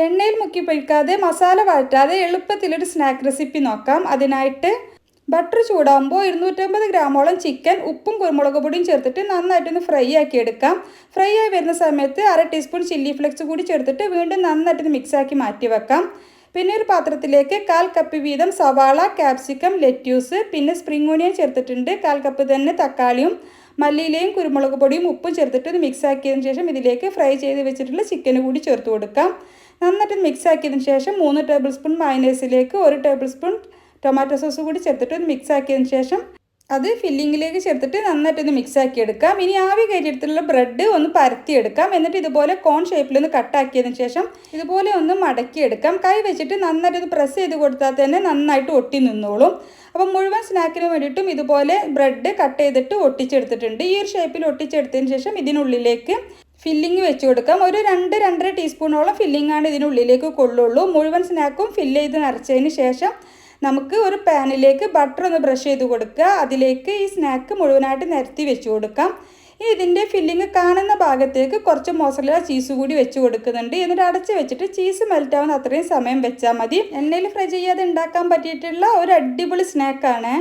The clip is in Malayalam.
എണ്ണയിൽ മുക്കി പൊയ്ക്കാതെ മസാല വഴറ്റാതെ എളുപ്പത്തിലൊരു സ്നാക്ക് റെസിപ്പി നോക്കാം. അതിനായിട്ട് ബട്ടർ ചൂടാകുമ്പോൾ 250 ഗ്രാമോളം ചിക്കൻ ഉപ്പും കുരുമുളക് പൊടിയും ചേർത്തിട്ട് നന്നായിട്ടൊന്ന് ഫ്രൈ ആക്കി എടുക്കാം. ഫ്രൈ ആയി വരുന്ന സമയത്ത് 1/2 ടീസ്പൂൺ ചില്ലി ഫ്ലെക്സ് കൂടി ചേർത്തിട്ട് വീണ്ടും നന്നായിട്ടൊന്ന് മിക്സാക്കി മാറ്റി വെക്കാം. പിന്നെ ഒരു പാത്രത്തിലേക്ക് 1/4 കപ്പ് വീതം സവാള, ക്യാപ്സിക്കം, ലെറ്റ്യൂസ്, പിന്നെ സ്പ്രിംഗ് ഓണിയൻ ചേർത്തിട്ടുണ്ട്. 1/4 കപ്പ് തന്നെ തക്കാളിയും മല്ലിയിലയും കുരുമുളക് പൊടിയും ഉപ്പും ചേർത്തിട്ട് മിക്സ് ആക്കിയതിന് ശേഷം ഇതിലേക്ക് ഫ്രൈ ചെയ്ത് വെച്ചിട്ടുള്ള ചിക്കൻ കൂടി ചേർത്ത് കൊടുക്കാം. നന്നായിട്ട് മിക്സ് ആക്കിയതിന് ശേഷം 3 ടേബിൾ സ്പൂൺ മയണൈസിലേക്ക് 1 ടേബിൾ സ്പൂൺ ടൊമാറ്റോ സോസ് കൂടി ചേർത്തിട്ട് മിക്സ് ആക്കിയതിന് ശേഷം അത് ഫില്ലിങ്ങിലേക്ക് ചേർത്തിട്ട് നന്നായിട്ടൊന്ന് മിക്സ് ആക്കി എടുക്കാം. ഇനി ആവി കയറ്റിയെടുത്തുള്ള ബ്രെഡ് ഒന്ന് പരത്തിയെടുക്കാം. എന്നിട്ട് ഇതുപോലെ കോൺ ഷേപ്പിലൊന്ന് കട്ടാക്കിയതിന് ശേഷം ഇതുപോലെ ഒന്ന് മടക്കിയെടുക്കാം. കൈ വെച്ചിട്ട് നന്നായിട്ടൊന്ന് പ്രസ് ചെയ്ത് കൊടുത്താൽ തന്നെ നന്നായിട്ട് ഒട്ടി നിന്നോളും. അപ്പം മുഴുവൻ സ്നാക്കിന് വേണ്ടിയിട്ടും ഇതുപോലെ ബ്രെഡ് കട്ട് ചെയ്തിട്ട് ഒട്ടിച്ചെടുത്തിട്ടുണ്ട്. ഈ ഒരു ഷേപ്പിൽ ഒട്ടിച്ചെടുത്തതിന് ശേഷം ഇതിനുള്ളിലേക്ക് ഫില്ലിങ് വെച്ച് കൊടുക്കാം. ഒരു 2-2.5 ടീസ്പൂണോളം ഫില്ലിങ്ങാണ് ഇതിനുള്ളിലേക്ക് കൊള്ളുള്ളൂ. മുഴുവൻ സ്നാക്കും ഫില്ല് ചെയ്ത് നിറച്ചതിന് ശേഷം നമുക്ക് ഒരു പാനിലേക്ക് ബട്ടർ ഒന്ന് ബ്രഷ് ചെയ്ത് കൊടുക്കുക. അതിലേക്ക് ഈ സ്നാക്ക് മുഴുവനായിട്ട് നിരത്തി വെച്ച് കൊടുക്കാം. ഇനി ഇതിൻ്റെ ഫില്ലിങ് കാണുന്ന ഭാഗത്തേക്ക് കുറച്ച് മോസറല്ല ചീസ് കൂടി വെച്ച് കൊടുക്കുന്നുണ്ട്. എന്നിട്ട് അടച്ച് വെച്ചിട്ട് ചീസ് മെൽറ്റാവുന്ന അത്രയും സമയം വെച്ചാൽ മതി. എണ്ണയിൽ ഫ്രൈ ചെയ്യാതെ ഉണ്ടാക്കാൻ പറ്റിയിട്ടുള്ള ഒരു അടിപൊളി സ്നാക്കാണ്.